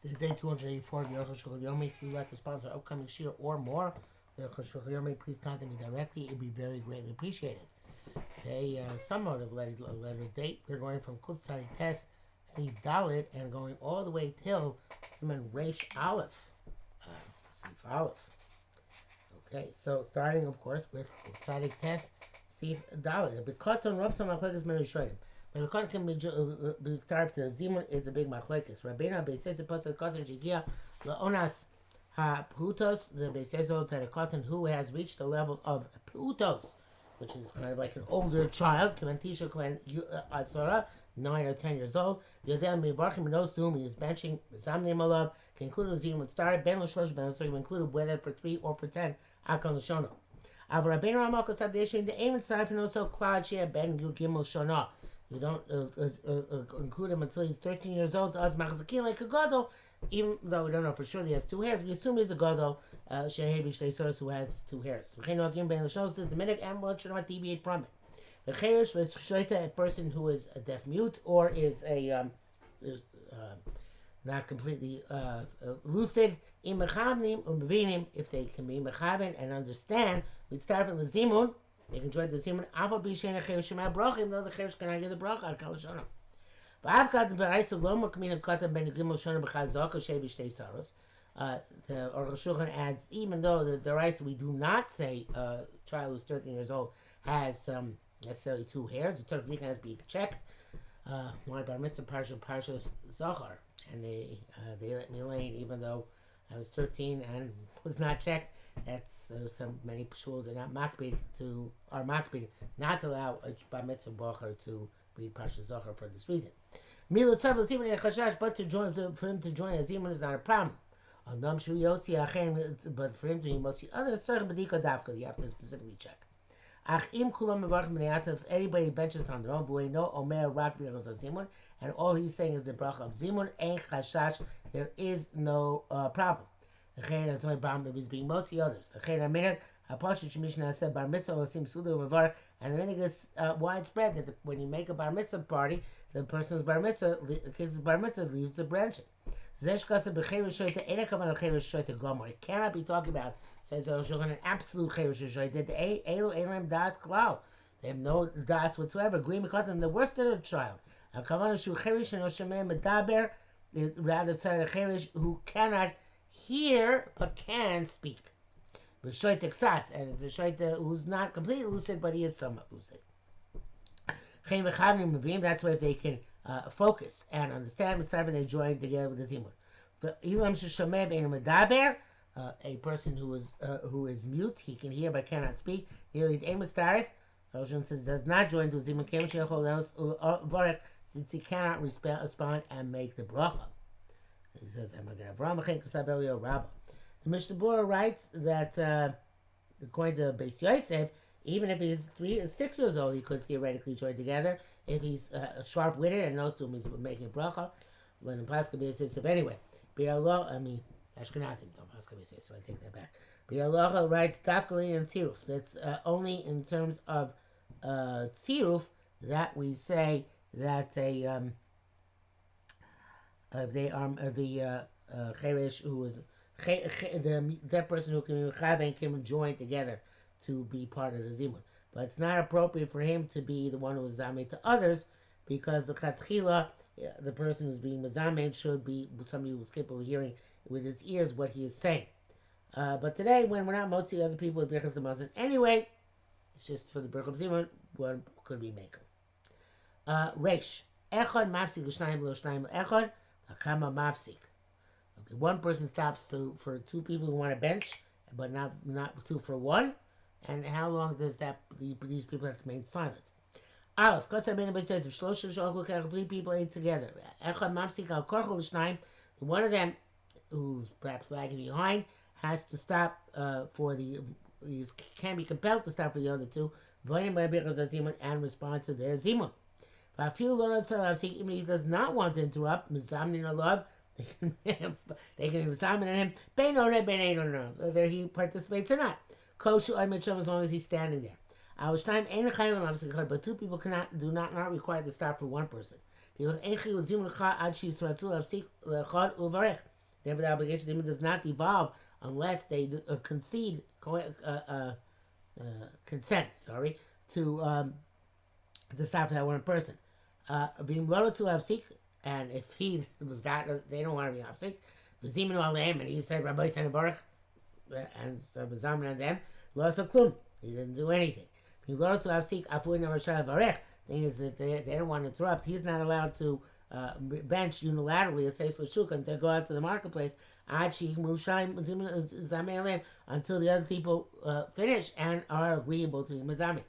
This is day 284 of the Arukh HaShulchan OC. If you'd like to sponsor upcoming shir or more, the Arukh HaShulchan OC, please contact me directly. It would be very greatly appreciated. Today, somewhat of a letter date. We're going from Kuf Tzadik Tes, Steve Dalit, and going all the way till Siman Reish Aleph. Steve Aleph. Okay, so starting, of course, with Kuf Tzadik Tes, Steve Dalit. Because on Rav Samachlekes Mary Shoydim. But the Kohen can be starved to the Zimun is a big machlekes. Rabbeinu Beisese Pasal Kohen Jigia Laonas Ha-Putos. The Beisese holds that a Kohen who has reached the level of Putos, which is kind of like an older child, Kementisha Kohen Asora, 9 or 10 years old. Yodel Mivarchim knows to whom he is benching. Zamnim Alav can include the Zimun started. Ben L'Shlosh Ben L'Shlosh included whether for 3 or for 10. Akon L'Shono. Avra Rabbeinu Ramakos Abdeshim the aim and Sifin also Klad Shea Ben Gimel Shona. You don't include him until he's 13 years old. As Machzakin like a gadol, even though we don't know for sure he has 2 hairs, we assume he's a gadol. Shehevi Shteisos who has 2 hairs. V'chein Ben L'Shos does the minute and one should not deviate from it. The Cherish a person who is a deaf mute or is a not completely lucid. Im mechavnim u'mevinim, if they can be mechaven and understand, we'd start from the zimun. They can join the zimun. Avo b'shein acherushim ha'brach, even though the cherush cannot give the bracha al kol shana. But I've got the beraisa lo mukmin katan ben gimel shana b'chazaka shei b'shtei saros. The Arukh HaShulchan adds, even though the beraisa we do not say a child who's 13 years old has necessarily 2 hairs, the Torah has to be checked. My bar mitzvah parsha zachar, and they let me lane even though I was 13 and was not checked. That's many shuls are not makbid not to allow a bar mitzvah bacher to read parsha zachar for this reason. Milo tzav l'zimun chashash, but for him to join a zimun is not a problem. But for him to be motzi others, you have to specifically check. If anybody benches on their own, and all he's saying is the bracha of zimun, there is no problem. There's only problem if he's being motzi others. And the minhag is widespread that when you make a bar mitzvah party, the person's bar mitzvah, the kid's bar mitzvah leaves the branching. It cannot be talking about, says an absolute cherush shoyta. They have no das whatsoever. Green because the worst of the child. Rather, it's a cherush who cannot hear but can speak. And it's a shoyta who's not completely lucid, but he is somewhat lucid. That's why if they can focus and understand, they join together with the zimun. A person who is mute, he can hear but cannot speak. Roshan says does not join to zimun since he cannot respond and make the bracha. He says, the Mishnah Berurah writes that according to Beis Yosef, even if he's 3 or 6 years old, he could theoretically join together. If he's sharp-witted and knows to him he's making a bracha, when in Pascha Beis Yosef anyway. Ashkenazim don't Pascha Beis Yosef, so I take that back. Bi'alocha writes Dafkali and Tziruf. That's only in terms of Tziruf that we say that they are the Cheresh who is that person who can Chaven can join together to be part of the zimun. But it's not appropriate for him to be the one who is zamed to others, because the chatchila, the person who's being mazamed should be somebody who's capable of hearing with his ears what he is saying. But today, when we're not motzi other people with birchas hamazon anyway, it's just for the birchas zimun, one could be maker. Reish echad mafsik l'shnayim l'shnayim echad hakama mafsik. Okay, one person stops for 2 people who want to bench, but not 2 for 1. And how long does these people have to remain silent? Aleph, because everybody says if 3 people ate together, one of them who's perhaps lagging behind has to stop can be compelled to stop for the other 2, and respond to their zimun. Even if he does not want to interrupt, they can examine him. Whether he participates or not. As long as he's standing there. But 2 people do not require to stop for 1 person. Therefore, the obligation does not devolve unless they concede consent. Sorry, to stop that one person. And if he was that, they don't want to be hafsik. The Zimun Aleim, and he said, Rabbi San Baruch, and so Bazaman and them, lost a klum. He didn't do anything. Thing is that they don't want to interrupt. He's not allowed to bench unilaterally, it says Shulchan, to go out to the marketplace until the other people finish and are agreeable to the Mazami.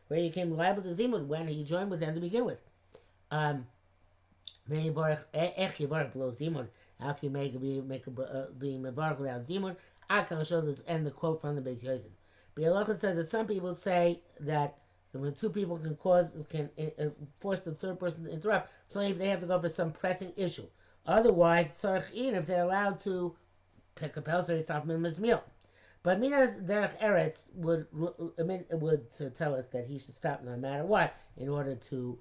Where he came liable to Zimun when he joined with them to begin with. How can you make a being mevarach without Zimun? I can show this and the quote from the Beis Yosef. Bialocha says that some people say that when two people can force the third person to interrupt, so if they have to go for some pressing issue. Otherwise, if they're allowed to pick up else, they stop minimum meal. But Minas Derech Eretz would tell us that he should stop no matter what in order to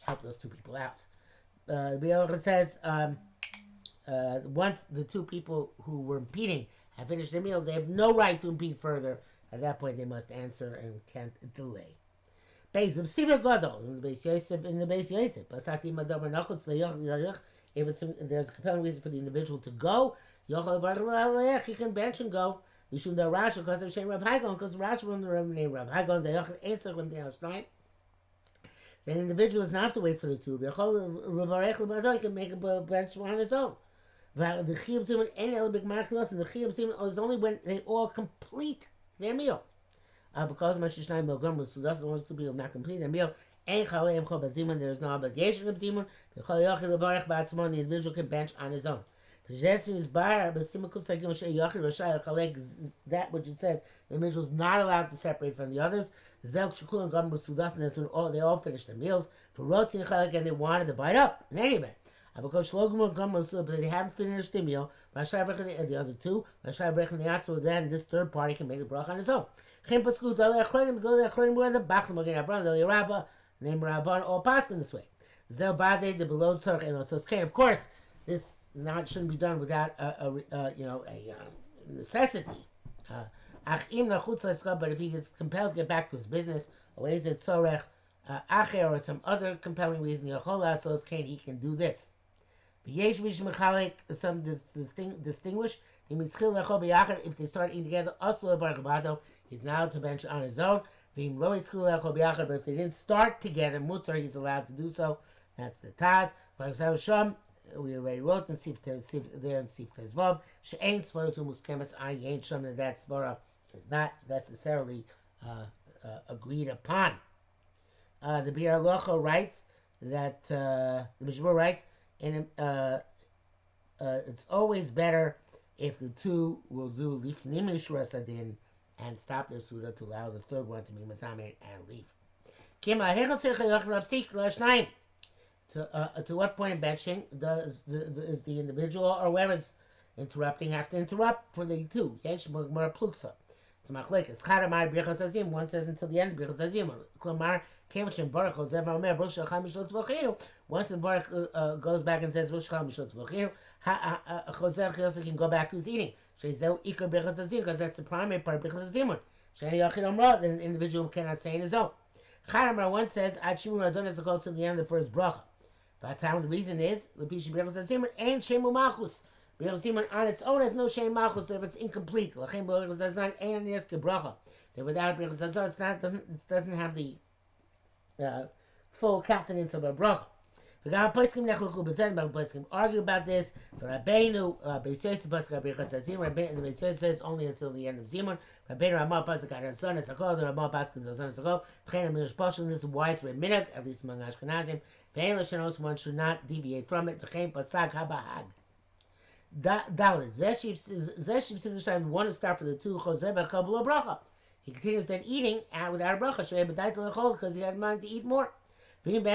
help those two people out. Bialocha says once the two people who were impeding have finished their meal, they have no right to impede further. At that point, they must answer and can't delay. Beis of Sivir Gadol in the Beis Yosef. If there's a compelling reason for the individual to go, he can bench and go. Mishum da Rashi because of Shem Rav Hagon, because Rashi from the name Rav Hagon, the Yochel answer when they are straight. Then the individual does not have to wait for the two. He can make a bench on his own. The Chiyuv Simon and El Big Markelos, and the Chiyuv Simon is only when they all complete their meal. Because Mashishnai Milgum so that's the ones two people not complete their meal. And Chaleim Chol Bazimun, there is no obligation of Zimun. The Chol Yochel Levarech Ba'atzmon, the individual can bench on his own. That which it says the individual is not allowed to separate from the others. And that's when they all finished their meals. For Rotzi and Chalek, and they wanted to bite up in any event. But they haven't finished their meal. The other two, then this third party can make a bracha on his own. Name Ravan all passing this way. So of course, this shouldn't be done without a necessity. But if he is compelled to get back to his business, or some other compelling reason, he can do this. Some distinguish if they start eating together, he's now to bench on his own. But if they didn't start together, mutar, he's allowed to do so. That's the Taz. For example, we already wrote in Sif there in Sif Tezvav, she'ain svaros umuskemes ayin sham, and that svara is not necessarily agreed upon. The Bir Locho writes that the Mishmur writes, and it's always better if the two will do lifnim lishras adin and stop their suda to allow the third one to be mazame and leave. To what point in benching is the individual or whoever's interrupting have to interrupt for the two? Yesh more pluksa. It's machlekes. Charamar birchas azim. One says until the end birchas azim. Klomar kemshem baruch ozev omer baruch shacham mishlot v'chinu. Once the baruch goes back and says baruch shacham mishlot v'chinu, chozev also can go back to his eating. Shezeu ikar birchas azim, because that's the primary part of birchas azim. Sheni yachid omra, the individual cannot say in his own. Charamar one says ad shimu razon has to go to the end of the first bracha. But the reason is the Pishi Birchas Hazimon and Shemu Malchus. Birchas Hazimon on its own has no Shem Malchus if it's incomplete. Lachem Birchas Hazan and Yeske Bracha. That without Birchas Hazan, it doesn't have the full countenance of a bracha. The Poskim argue about this. The Rabbeinu Beis Yosef Pasuk Birchas Hazimon. The Beis Yosef says only until the end of Zimun. Rabbeinu Ramah Pasuk Hazan Esakol. The Ramah Pasuk Hazan Esakol. Pchein Amir Shposhim. This is why it's minhag, at least among Ashkenazim. One should not deviate from it. Dalit. One is start for the two. He continues then eating without a bracha. Because he had in mind to eat more. But if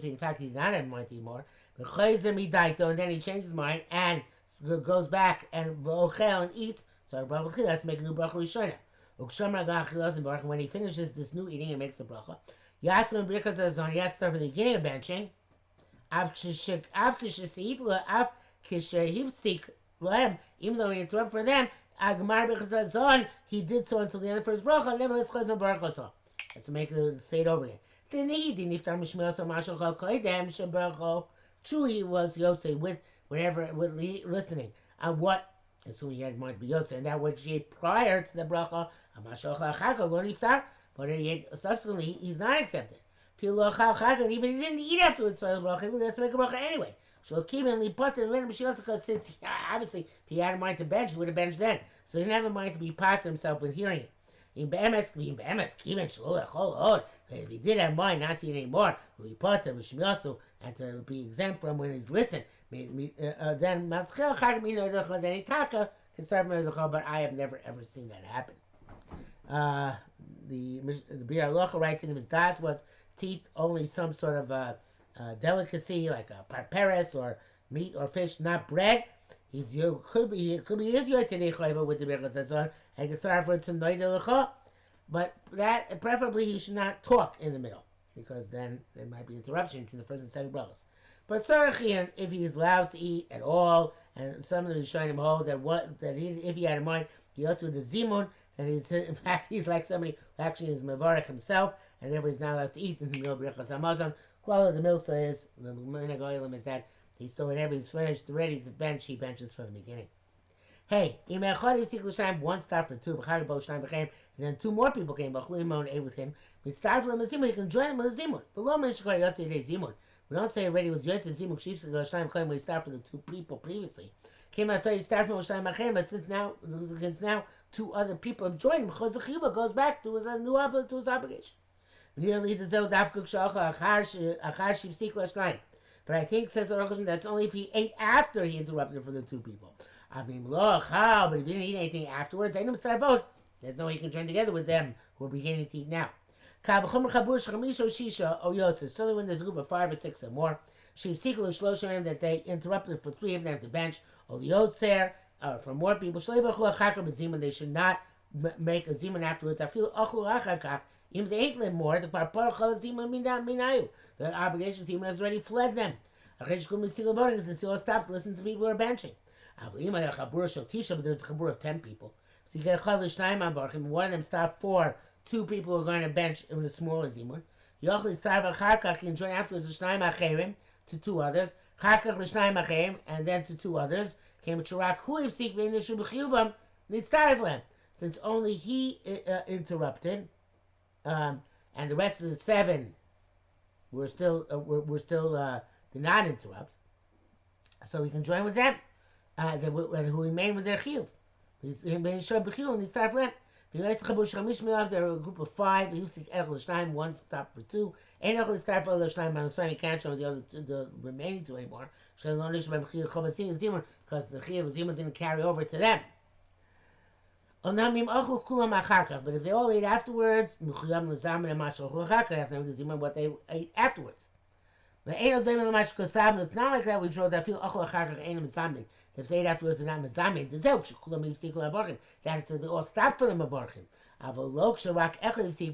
in fact he did not have in mind to eat more, and then he changes his mind and goes back and eats, so that's making a new bracha rishona. When he finishes this new eating, he makes a bracha. Yasmin Birkas Azon, he has to start from the beginning of benching. Even though he interrupted for them, he did so until the end of the first bracha. Nevertheless, let's make it say it over again. True, he was Yotze with listening on what, assuming he had in mind to be Yotze, and that which he ate prior to the bracha, but he ate subsequently, he's not accepted. Even if he didn't eat afterwards, so the bracha, let's make a bracha anyway. Because since obviously if he had in mind to bench, he would have benched then. So he didn't have in mind to be part himself when hearing it. If he did have in mind not to eat anymore, and to be exempt from when he's listened, then he can start from but I have never ever seen that happen. The Bir Halacha writes in his dots was to eat only some sort of delicacy like a parperes or meat or fish, not bread. Could be his yotzei with the Birkas Hazon, and he can start for some noidelecha, but that preferably he should not talk in the middle because then there might be interruption between the first and second brachas. But Sarachian, if he is allowed to eat at all, and someone is showing him hold if he had in mind he ought to do the zimun, then he's like somebody who actually is mevarech himself, and therefore he's not allowed to eat in the middle of Birkas Hamazon. Klala the milsa is the minhag oilam is that whenever he's finished, ready to bench, he benches from the beginning. Hey, one stop for two, and then two more people came, ate with him. We start from the zimun, he can join him with the zimun. We don't say already was yotze zimun, we start for the two people previously. Came out you start from but since now two other people have joined him, because the chiyuva goes back to his obligation. Nearly the zel dafkuk shalcha achar shivsik l'shnayim. But I think, says Arukh HaShulchan, that's only if he ate after he interrupted for the two people. But if he didn't eat anything afterwards, there's no way he can join together with them who are beginning to eat now. Certainly when there's a group of 5 or 6 or more, that they interrupted for 3 of them to bench, or for more people, they should not make a zimun afterwards. Even if they ate more, the obligation zimun has already fled them. Since he all stopped to listen to people who are benching. But there's a chabur of 10 people. So you get one of them stopped for 2 people who are going to bench in the smaller zimun. You can join afterwards to 2 others, and then to 2 others. Since only he interrupted, and the rest of the 7 were still did not interrupt, so we can join with them, who remain with their chiyuv. When he started for them. There are a group of 5. One stop for 2. He can't join the remaining 2 anymore. Because the chiyuv zimun didn't carry over to them. But if they all ate afterwards, they have to make what they ate afterwards. It's not like that we draw that feel if they ate afterwards they're not mezamin. That it's they all stopped for the mavarchim.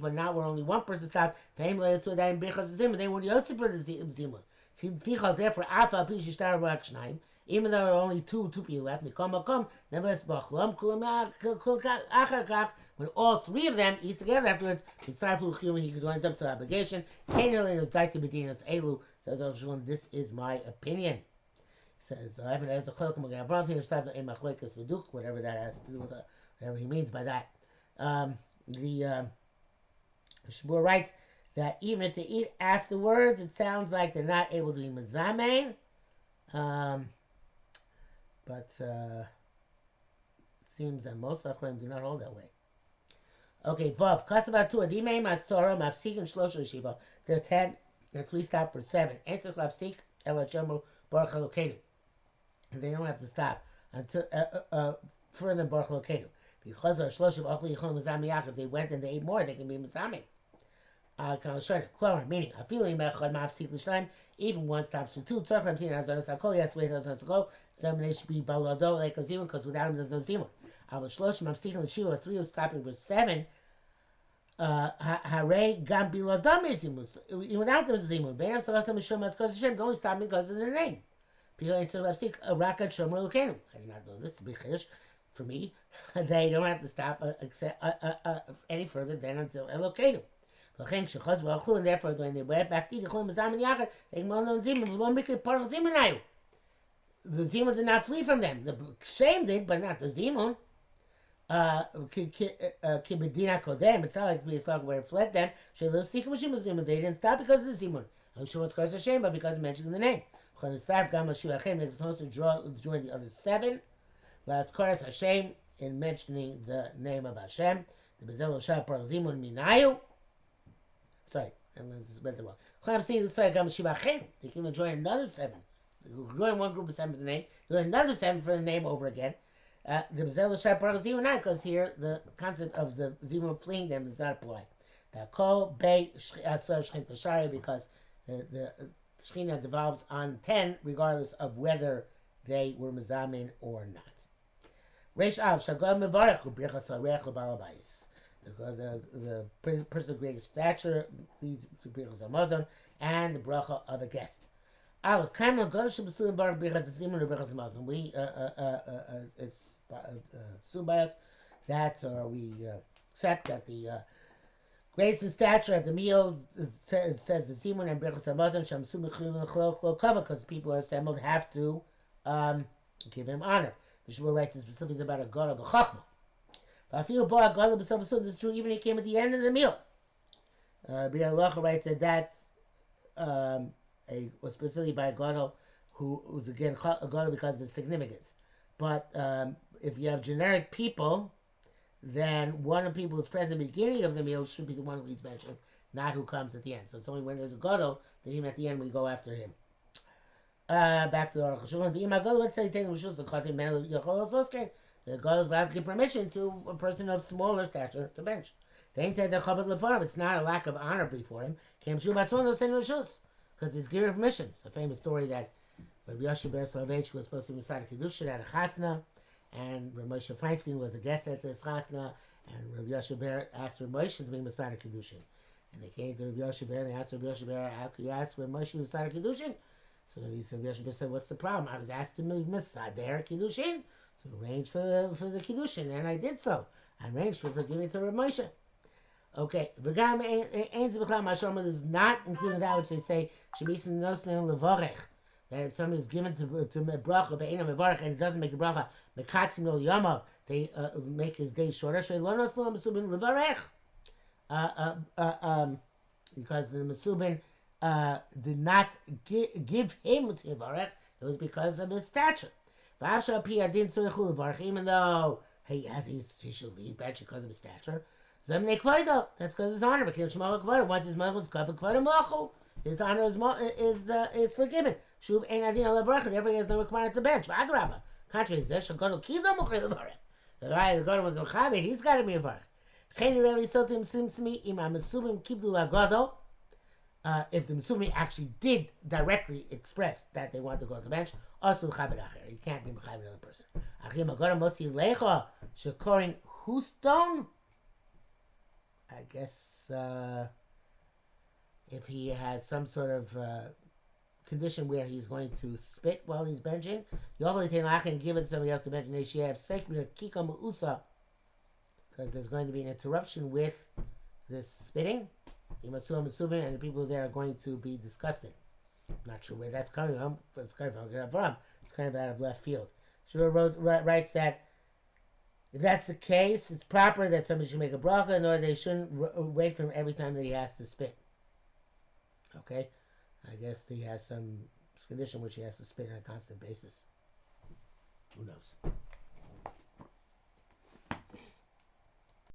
But now where only one person stopped, they weren't yotze for the zimun. Therefore, even though there are only two people left, nevertheless, when all 3 of them eat together afterwards, he could join up to the obligation. Says Arukh HaShulchan, this is my opinion. Says whatever that has to do with whatever he means by that. The Shmuel writes that even if they eat afterwards, it sounds like they're not able to be mezamein. But it seems that most Achronim do not hold that way. Okay, Vav. Kasavat tu adimei masora mafsik and shlosha shiva. They're 10. They're 3 stop for 7. Answer mafsik ela chomu baruch Elokeinu. And they don't have to stop until further than baruch Elokeinu. Because of shlosha achli yichon mezamiyach. If they went and they ate more, they can be mezamiyach. Meaning, even 1 stops for 2. Some they should be balado like a zimun, because without him there's no zimun. I was shloshim mafsichim l'shiva, 3 was stopping with 7. Hare gam biladam zimun. Without them zimun. Be'am salasam mishum askos Hashem. Don't stop me because of the name. People ain't so lefsik rakat shomer l'keinu. I did not know this. It's a big chiddush for me. They don't have to stop any further than until Elokeinu. And therefore, when they went back to the Yachad, they the Zimun did not flee from them. The Shem did, but not the Zimun. Kibedina Kodem, it's not like we saw where it fled them. They didn't stop because of the Zimun. But because of mentioning the name. They're supposed to join the other 7. Last chorus, Hashem, in mentioning the name of Hashem. The Bezel Shah Par Zimun Minayu. Sorry, I read the wrong. They can even join another 7. Join one group of 7 for the name. Join another 7 for the name over again. The Bezel Shah Par Zimun, because here the concept of the Zimun fleeing them does not apply. Because the Shechina devolves on 10, regardless of whether they were Mazamin or not. Reish Av Shagam Mevarech Ubrichas Arech Ubalabais. The person of greatest stature leads to Brichas Hamazon and the bracha of a guest. Al Kaimel Godesh Besulim Baruch Brichas Zimun Ubrichas Hamazon. We it's assumed by us that, or we accept that the grace and stature at the meal, it says the Zimun and Brichas Hamazon Shamsum Mechil Cover, because people are assembled have to give him honor. The Shmuel writes specifically about a God of a Chachma. But I feel boy God of a this is true even he came at the end of the meal. Bir Locha writes that that's was specifically by a God who was again a God because of its significance. But if you have generic people, then one of the people who's present at the beginning of the meal should be the one who he's mentioned, not who comes at the end. So it's only when there's a God that even at the end we go after him. Back to the Arukh HaShulchan. Let's say the God is allowed to give permission to a person of smaller stature to bench. They said that it's not a lack of honor before him. Because he's giving permission. It's a famous story that Rabbi Yoshe Ber Soloveitchik was supposed to be Masada Kiddushin at a chasna, and Rabbi Moshe Feinstein was a guest at this chasna, and Rabbi Yoshe Ber asked Rabbi Moshe to be Masada Kiddushin. And they came to Rabbi Yoshe Ber and they asked Rabbi Yoshe Ber, how could you ask Rabbi Moshe Masada Kiddushin? So he said, Rabbi Yoshe Ber said, what's the problem? I was asked to be Masada Kiddushin. So arrange for the Kiddushin, and I did so. I arranged for giving to Rabbi Moshe. Okay, V'gam Ein Zibachlam Mashomer is not including that which they say Shemisin Nosnein Levorech, that if somebody is given to bracha Be'ena Mevorech and it doesn't make the bracha Mekatzim Lo Yamav, they make his day shorter. Shelo Nosnein Mesubin Levorech, because the Mesubin did not give him to Levorech. It was because of his stature. Even though he should leave bench because of his stature. That's because of his honor. Once his mother was covered, his honor is forgiven. Therefore, he has no requirement to bench. Contrary to this, the guy, the God was Mechabed, he's got to be a varch. If the Mesubim actually did directly express that they want to go to the bench, also you can't be Mechabed another person. I guess if he has some sort of condition where he's going to spit while he's benching, you only can give it to somebody else to bench. Because there's going to be an interruption with this spitting. And the people there are going to be disgusted. I'm not sure where that's coming from. It's coming from. It's kind of out of left field. Shmuel writes that if that's the case, it's proper that somebody should make a bracha, in order they shouldn't wait for him every time that he has to spit. Okay? I guess he has some condition which he has to spit on a constant basis. Who knows?